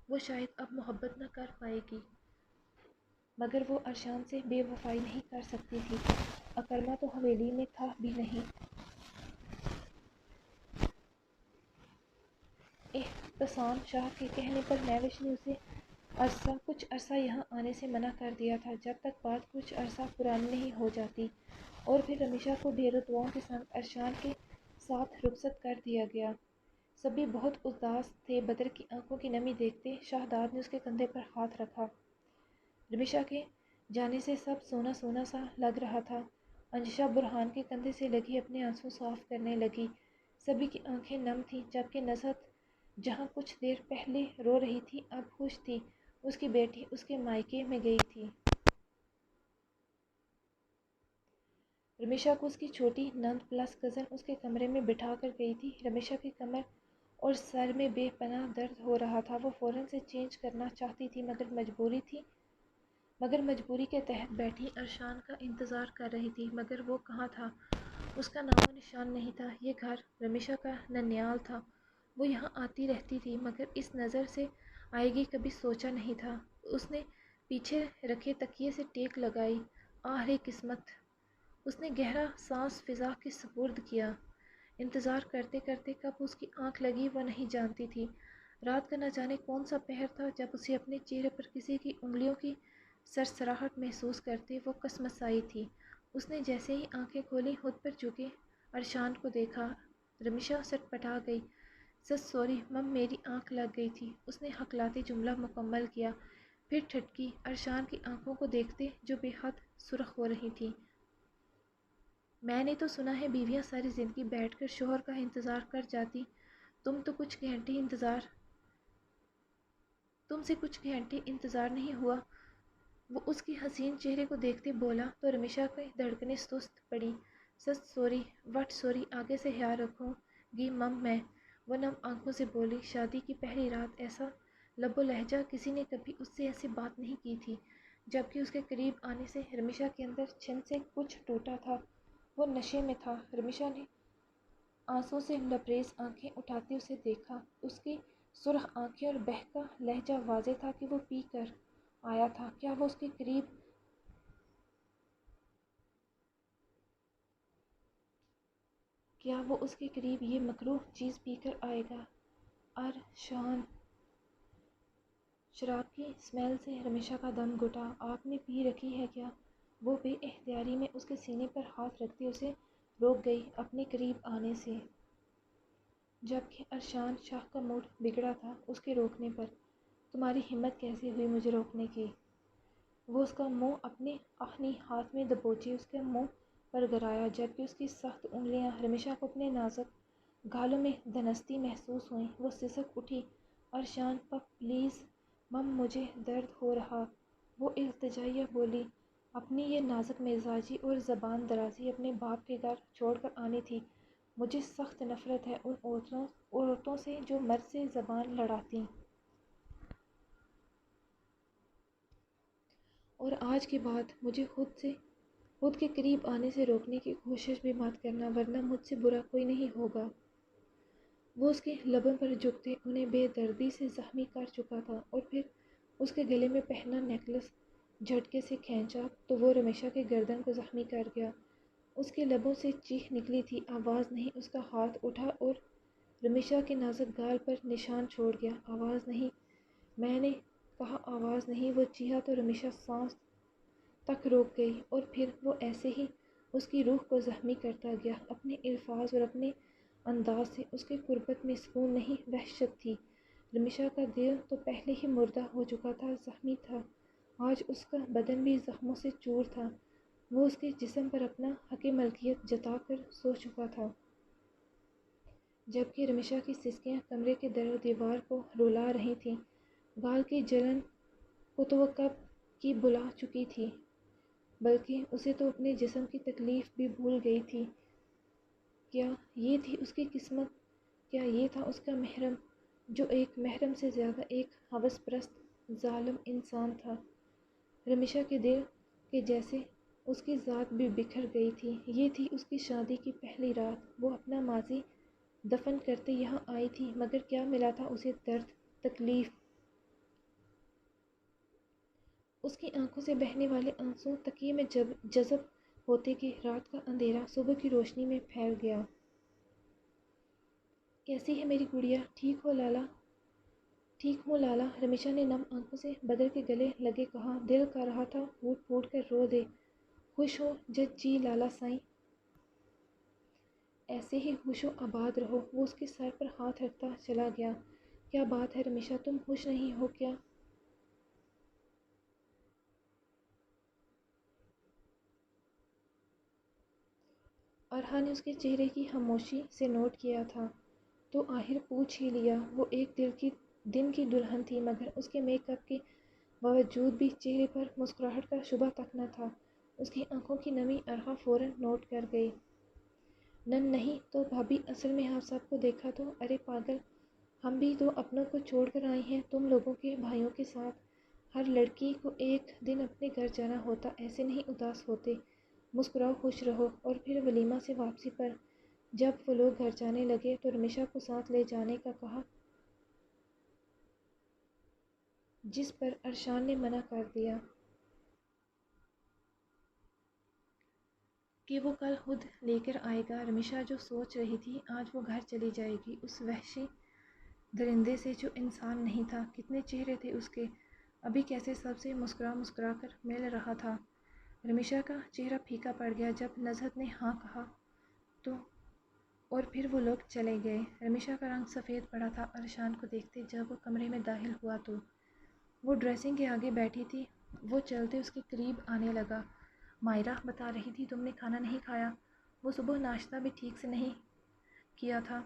[SPEAKER 1] وہ شاید اب محبت نہ کر پائے گی، مگر وہ ارشان سے بے وفائی نہیں کر سکتی تھی۔ اکرمہ تو حویلی میں تھا بھی نہیں۔ احتسام شاہ کے کہنے پر مہوش نے اسے کچھ عرصہ یہاں آنے سے منع کر دیا تھا، جب تک بات کچھ عرصہ پرانی نہیں ہو جاتی، اور پھر رمیشہ کو ڈھیروں دعاؤں کے ساتھ ارشان کے ساتھ رخصت کر دیا گیا۔ سبھی بہت اداس تھے۔ بدر کی آنکھوں کی نمی دیکھتے شہداد نے اس کے کندھے پر ہاتھ رکھا۔ رمیشہ کے جانے سے سب سونا سونا سا لگ رہا تھا۔ انجشا برہان کے کندھے سے لگی اپنے آنسو صاف کرنے لگی۔ سبھی کی آنکھیں نم تھیں، جبکہ نزہت جہاں کچھ دیر پہلے رو رہی تھی اب خوش تھی۔ اس کی بیٹی اس کے مائکے میں گئی تھی۔ رمیشہ کو اس کی چھوٹی نند پلس کزن اس کے کمرے میں بٹھا کر گئی تھی۔ رمیشہ کی کمر اور سر میں بے پناہ درد ہو رہا تھا۔ وہ فوراً سے چینج کرنا چاہتی تھی، مگر مجبوری کے تحت بیٹھی ارشان کا انتظار کر رہی تھی۔ مگر وہ کہاں تھا؟ اس کا نام و نشان نہیں تھا۔ یہ گھر رمیشہ کا ننیال تھا۔ وہ یہاں آتی رہتی تھی، مگر اس نظر سے آئے گی کبھی سوچا نہیں تھا۔ اس نے پیچھے رکھے تکیے سے ٹیک لگائی۔ آہ رے قسمت! اس نے گہرا سانس فضا کے سپرد کیا۔ انتظار کرتے کرتے کب اس کی آنکھ لگی وہ نہیں جانتی تھی۔ رات کا نہ جانے کون سا پہر تھا جب اسے اپنے چہرے پر کسی کی انگلیوں کی سرسراہٹ محسوس کرتے وہ کسمسائی تھی۔ اس نے جیسے ہی آنکھیں کھولیں خود پر جھکے ارشان کو دیکھا۔ رمیشہ سٹپٹا گئی۔ سچ سوری مم، میری آنکھ لگ گئی تھی۔ اس نے ہکلاتے جملہ مکمل کیا، پھر ٹھٹکی ارشان کی آنکھوں کو دیکھتے جو بے حد سرخ ہو رہی تھیں۔ میں نے تو سنا ہے بیویاں ساری زندگی بیٹھ کر شوہر کا انتظار کر جاتی، تم سے کچھ گھنٹے انتظار نہیں ہوا؟ وہ اس کی حسین چہرے کو دیکھتے بولا تو رمیشہ کی دھڑکنیں سست پڑیں۔ سچ سوری، وٹ سوری، آگے سے خیال رکھوں گی مم میں، وہ نم آنکھوں سے بولی۔ شادی کی پہلی رات ایسا لب و لہجہ کسی نے کبھی اس سے ایسی بات نہیں کی تھی۔ جبکہ اس کے قریب آنے سے رمیشہ کے اندر چھن سے کچھ ٹوٹا تھا، وہ نشے میں تھا۔ رمیشہ نے آنسوں سے لبریز آنکھیں اٹھاتے اسے دیکھا۔ اس کی سرخ آنکھیں اور بہکا لہجہ واضح تھا کہ وہ پی کر آیا تھا۔ کیا وہ اس کے قریب یہ مکروہ چیز پی کر آئے گا؟ ارشان! شراب کی اسمیل سے رمیشہ کا دم گھٹا۔ آپ نے پی رکھی ہے کیا؟ وہ بے اختیاری میں اس کے سینے پر ہاتھ رکھتی اسے روک گئی اپنے قریب آنے سے، جبکہ ارشان شاہ کا موڈ بگڑا تھا اس کے روکنے پر۔ تمہاری ہمت کیسے ہوئی مجھے روکنے کی؟ وہ اس کا منہ اپنے آہنی ہاتھ میں دبوچی اس کے منہ پر گرایا، جبکہ اس کی سخت انگلیاں رمیشہ کو اپنے نازک گالوں میں دھنستی محسوس ہوئیں۔ وہ سسک اٹھی۔ ارشان پلیز مم، مجھے درد ہو رہا، وہ التجائیہ بولی۔ اپنی یہ نازک مزاجی اور زبان درازی اپنے باپ کے گھر چھوڑ کر آنی تھی۔ مجھے سخت نفرت ہے ان عورتوں سے جو مرد سے زبان لڑاتیں۔ اور آج کے بعد مجھے خود کے قریب آنے سے روکنے کی کوشش بھی مت کرنا، ورنہ مجھ سے برا کوئی نہیں ہوگا۔ وہ اس کے لبوں پر جھکتے انہیں بے دردی سے زخمی کر چکا تھا، اور پھر اس کے گلے میں پہنا نیکلس جھٹکے سے کھینچا تو وہ رمیشہ کے گردن کو زخمی کر گیا۔ اس کے لبوں سے چیخ نکلی تھی، آواز نہیں۔ اس کا ہاتھ اٹھا اور رمیشہ کے نازک گال پر نشان چھوڑ گیا۔ آواز نہیں، میں نے کہا آواز نہیں۔ وہ چیخا تو رمیشہ سانس تک روک گئی، اور پھر وہ ایسے ہی اس کی روح کو زخمی کرتا گیا اپنے الفاظ اور اپنے انداز سے۔ اس کے قربت میں سکون نہیں، وحشت تھی۔ رمیشہ کا دل تو پہلے ہی مردہ ہو چکا تھا، زخمی تھا، آج اس کا بدن بھی زخموں سے چور تھا۔ وہ اس کے جسم پر اپنا حق ملکیت جتا کر سو چکا تھا، جبکہ رمیشہ کی سسکیاں کمرے کے در و دیوار کو رلا رہی تھیں۔ گال کی جلن کو تو وہ کب کی بھلا چکی تھی، بلکہ اسے تو اپنے جسم کی تکلیف بھی بھول گئی تھی۔ کیا یہ تھی اس کی قسمت؟ کیا یہ تھا اس کا محرم، جو ایک محرم سے زیادہ ایک ہوس پرست ظالم انسان تھا؟ رمیشہ کے دل کے جیسے اس کی ذات بھی بکھر گئی تھی۔ یہ تھی اس کی شادی کی پہلی رات۔ وہ اپنا ماضی دفن کرتے یہاں آئی تھی، مگر کیا ملا تھا اسے؟ درد، تکلیف۔ اس کی آنکھوں سے بہنے والے آنسو تکیے میں جذب ہوتے کہ رات کا اندھیرا صبح کی روشنی میں پھیل گیا۔ کیسی ہے میری گڑیا؟ ٹھیک ہو لالا؟ ٹھیک ہوں لالا، رمیشہ نے نم آنکھوں سے بدر کے گلے لگے کہا۔ دل کر رہا تھا پھوٹ پھوٹ کر رو دے۔ خوش ہو جج جی لالا سائیں، ایسے ہی خوش و آباد رہو۔ وہ اس کے سر پر ہاتھ رکھتا چلا گیا۔ کیا بات ہے رمیشہ، تم خوش نہیں ہو کیا؟ ارہا نے اس کے چہرے کی خاموشی سے نوٹ کیا تھا، تو آخر پوچھ ہی لیا۔ وہ ایک دن کی دلہن تھی، مگر اس کے میک اپ کے باوجود بھی چہرے پر مسکراہٹ کا شبہ تک نہ تھا۔ اس کی آنکھوں کی نمی ارہا فوراً نوٹ کر گئی۔ نہیں تو بھابھی، اصل میں آپ سب کو دیکھا تو، ارے پاگل، ہم بھی تو اپنوں کو چھوڑ کر آئے ہیں تم لوگوں کے بھائیوں کے ساتھ۔ ہر لڑکی کو ایک دن اپنے گھر جانا ہوتا، ایسے نہیں اداس ہوتے۔ مسکراؤ، خوش رہو۔ اور پھر ولیمہ سے واپسی پر جب وہ لوگ گھر جانے لگے تو رمیشہ کو ساتھ لے جانے کا کہا، جس پر ارشان نے منع کر دیا کہ وہ کل خود لے کر آئے گا۔ رمیشہ جو سوچ رہی تھی، آج وہ گھر چلی جائے گی اس وحشی درندے سے جو انسان نہیں تھا۔ کتنے چہرے تھے اس کے، ابھی کیسے سب سے مسکرا کر مل رہا تھا۔ رمیشہ کا چہرہ پھیکا پڑ گیا جب نزہت نے ہاں کہا تو، اور پھر وہ لوگ چلے گئے۔ رمیشہ کا رنگ سفید پڑا تھا ارشان کو دیکھتے۔ جب وہ کمرے میں داخل ہوا تو وہ ڈریسنگ کے آگے بیٹھی تھی۔ وہ چلتے اس کے قریب آنے لگا۔ مائرہ بتا رہی تھی تم نے کھانا نہیں کھایا؟ وہ صبح ناشتہ بھی ٹھیک سے نہیں کیا تھا۔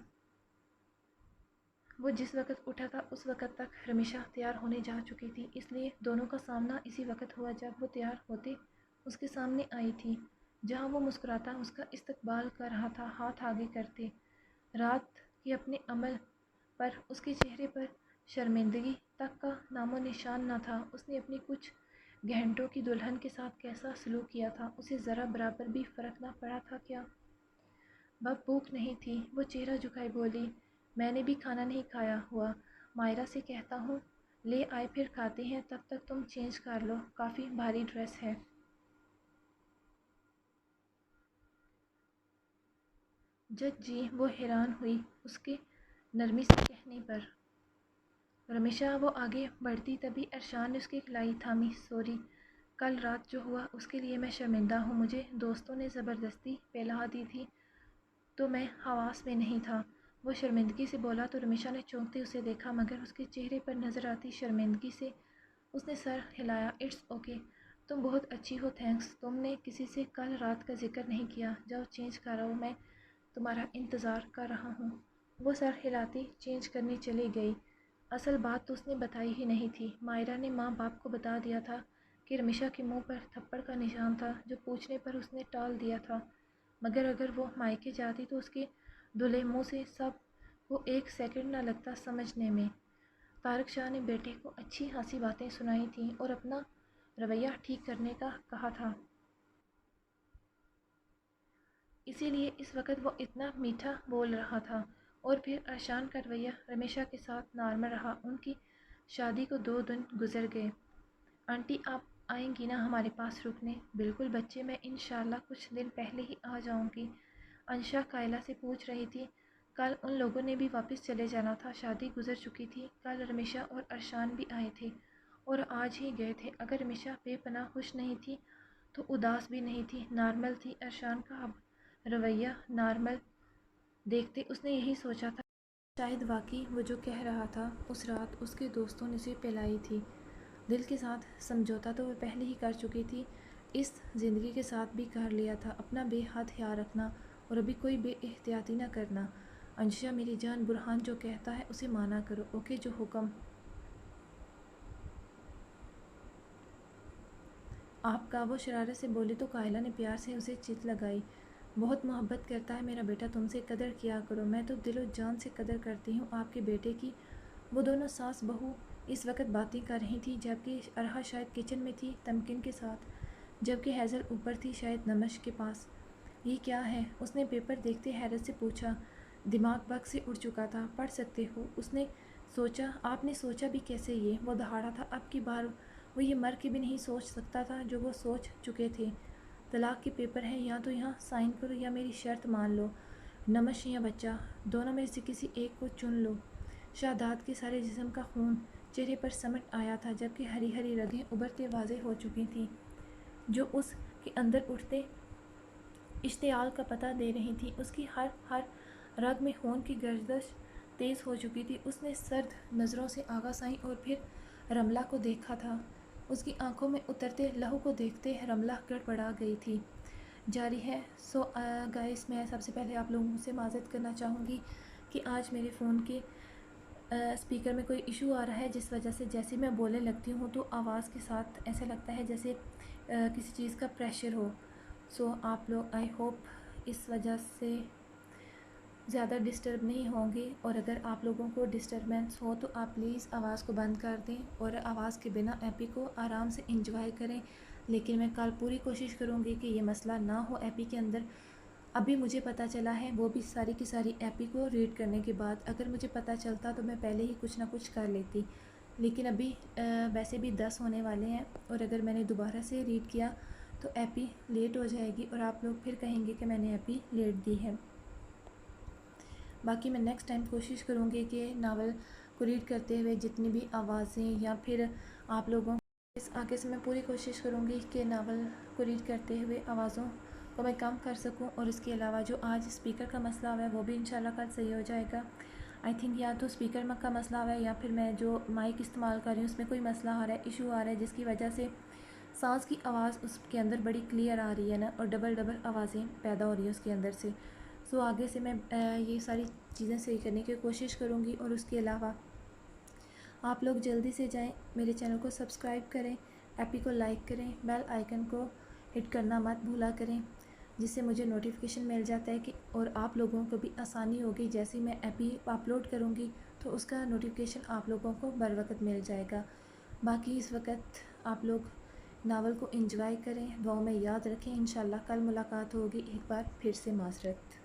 [SPEAKER 1] وہ جس وقت اٹھا تھا اس وقت تک رمیشہ تیار ہونے جا چکی تھی، اس لیے دونوں کا سامنا اسی وقت ہوا جب وہ تیار ہوتے اس کے سامنے آئی تھی، جہاں وہ مسکراتا اس کا استقبال کر رہا تھا، ہاتھ آگے کرتے۔ رات کے اپنے عمل پر اس کے چہرے پر شرمندگی تک کا نام و نشان نہ تھا۔ اس نے اپنی کچھ گھنٹوں کی دلہن کے ساتھ کیسا سلوک کیا تھا، اسے ذرا برابر بھی فرق نہ پڑا تھا کیا؟ بس بھوک نہیں تھی، وہ چہرہ جھکائے بولی۔ میں نے بھی کھانا نہیں کھایا ہوا، مائرہ سے کہتا ہوں لے آئے پھر کھاتے ہیں، تب تک تم چینج کر لو، کافی بھاری ڈریس ہے۔ جج جی، وہ حیران ہوئی اس کے نرمی سے کہنے پر۔ رمیشہ وہ آگے بڑھتی تبھی ارشان نے اس کی کلائی تھامی. سوری، کل رات جو ہوا اس کے لیے میں شرمندہ ہوں. مجھے دوستوں نے زبردستی پہلا دی تھی تو میں حواس میں نہیں تھا. وہ شرمندگی سے بولا تو رمیشہ نے چونکتے اسے دیکھا، مگر اس کے چہرے پر نظر آتی شرمندگی سے اس نے سر ہلایا. اٹس اوکے، تم بہت اچھی ہو. تھینکس. تم نے کسی سے کل رات کا ذکر نہیں کیا. جاؤ چینج کراؤ، میں تمہارا انتظار کر رہا ہوں. وہ سر ہلاتی چینج کرنے چلی گئی. اصل بات تو اس نے بتائی ہی نہیں تھی. مائرہ نے ماں باپ کو بتا دیا تھا کہ رمیشہ کے منہ پر تھپڑ کا نشان تھا جو پوچھنے پر اس نے ٹال دیا تھا، مگر اگر وہ مائکے جاتی تو اس کے دھلے منہ سے سب کو ایک سیکنڈ نہ لگتا سمجھنے میں. طارق شاہ نے بیٹے کو اچھی خاصی باتیں سنائی تھیں اور اپنا رویہ ٹھیک کرنے کا کہا تھا. اسی لیے اس وقت وہ اتنا میٹھا بول رہا تھا. اور پھر ارشان کا رویہ رمیشہ کے ساتھ نارمل رہا. ان کی شادی کو 2 دن گزر گئے. آنٹی آپ آئیں گی نا ہمارے پاس رکنے؟ بالکل بچے، میں انشاءاللہ کچھ دن پہلے ہی آ جاؤں گی. انشا قائلہ سے پوچھ رہی تھی. کل ان لوگوں نے بھی واپس چلے جانا تھا. شادی گزر چکی تھی. کل رمیشہ اور ارشان بھی آئے تھے اور آج ہی گئے تھے. اگر رمیشہ بے پناہ خوش نہیں تھی تو اداس بھی نہیں تھی، نارمل تھی. ارشان کا اب رویہ نارمل دیکھتے اس نے یہی سوچا تھا شاید واقعی وہ جو کہہ رہا تھا اس رات اس کے دوستوں نے اسے پلائی تھی. دل کے ساتھ سمجھوتا تو وہ پہلے ہی کر چکی تھی، اس زندگی کے ساتھ بھی کر لیا تھا. اپنا بے حد خیال رکھنا اور ابھی کوئی بے احتیاطی نہ کرنا. انشا میری جان، برہان جو کہتا ہے اسے مانا کرو. اوکے جو حکم آپ کا. وہ شرارت سے بولی تو قائلہ نے پیار سے اسے چت لگائی. بہت محبت کرتا ہے میرا بیٹا تم سے، قدر کیا کرو. میں تو دل و جان سے قدر کرتی ہوں آپ کے بیٹے کی. وہ دونوں ساس بہو اس وقت باتیں کر رہی تھیں جبکہ ارحا شاید کچن میں تھی تمکن کے ساتھ، جبکہ حیضل اوپر تھی شاید نمش کے پاس. یہ کیا ہے؟ اس نے پیپر دیکھتے حیرت سے پوچھا. دماغ بگ سے اڑ چکا تھا. پڑھ سکتے ہو؟ اس نے سوچا. آپ نے سوچا بھی کیسے؟ یہ وہ دہاڑا تھا. اب کی بار وہ یہ مر کے بھی نہیں سوچ سکتا تھا جو وہ سوچ چکے تھے. طلاق کے پیپر ہیں، یا تو یہاں سائن کرو یا میری شرط مان لو. نمش یا بچہ، دونوں میں سے کسی ایک کو چن لو. شہداد کے سارے جسم کا خون چہرے پر سمٹ آیا تھا جبکہ ہری ہری رگیں ابھرتے واضح ہو چکی تھیں جو اس کے اندر اٹھتے اشتعال کا پتہ دے رہی تھیں. اس کی ہر رگ میں خون کی گردش تیز ہو چکی تھی. اس نے سرد نظروں سے آغا سائیں اور پھر رملہ کو دیکھا تھا. اس کی آنکھوں میں اترتے لہو کو دیکھتے رملہ گڑبڑا گئی تھی. جاری ہے. سو گائس، میں سب سے پہلے آپ لوگوں سے معذرت کرنا چاہوں گی کہ آج میرے فون کے اسپیکر میں کوئی ایشو آ رہا ہے جس وجہ سے جیسے میں بولنے لگتی ہوں تو آواز کے ساتھ ایسا لگتا ہے جیسے کسی چیز کا پریشر ہو. سو آپ لوگ آئی ہوپ اس وجہ سے زیادہ ڈسٹرب نہیں ہوں گے، اور اگر آپ لوگوں کو ڈسٹربنس ہو تو آپ پلیز آواز کو بند کر دیں اور آواز کے بنا ایپی کو آرام سے انجوائے کریں. لیکن میں کل پوری کوشش کروں گی کہ یہ مسئلہ نہ ہو ایپی کے اندر. ابھی مجھے پتہ چلا ہے، وہ بھی ساری کی ساری ایپی کو ریڈ کرنے کے بعد. اگر مجھے پتہ چلتا تو میں پہلے ہی کچھ نہ کچھ کر لیتی، لیکن ابھی ویسے بھی 10 ہونے والے ہیں اور اگر میں نے دوبارہ سے ریڈ کیا تو ایپی لیٹ ہو جائے گی اور آپ لوگ پھر کہیں گے کہ میں نے ایپی لیٹ دی ہے. باقی میں نیکسٹ ٹائم کوشش کروں گی کہ ناول کو ریڈ کرتے ہوئے جتنی بھی آوازیں یا پھر آپ لوگوں اس آگے سے میں پوری کوشش کروں گی کہ ناول کو ریڈ کرتے ہوئے آوازوں کو میں کم کر سکوں. اور اس کے علاوہ جو آج اسپیکر کا مسئلہ ہوا ہے وہ بھی انشاءاللہ کل صحیح ہو جائے گا. آئی تھنک یا تو اسپیکر کا مسئلہ ہوا ہے یا پھر میں جو مائک استعمال کر رہی ہوں اس میں کوئی مسئلہ آ رہا ہے، ایشو آ رہا ہے، جس کی وجہ سے سانس کی آواز اس کے اندر بڑی کلیئر آ رہی ہے نا، اور ڈبل آوازیں پیدا ہو رہی ہیں اس کے اندر سے. سو آگے سے میں یہ ساری چیزیں صحیح کرنے کی کوشش کروں گی. اور اس کے علاوہ آپ لوگ جلدی سے جائیں میرے چینل کو سبسکرائب کریں، ایپی کو لائک کریں، بیل آئیکن کو ہٹ کرنا مت بھولا کریں جس سے مجھے نوٹیفیکیشن مل جاتا ہے کہ اور آپ لوگوں کو بھی آسانی ہوگی جیسے میں ایپی اپلوڈ کروں گی تو اس کا نوٹیفیکیشن آپ لوگوں کو بر وقت مل جائے گا. باقی اس وقت آپ لوگ ناول کو انجوائے کریں، دعاؤں میں یاد رکھیں. انشاءاللہ کل ملاقات ہوگی. ایک بار پھر سے معذرت.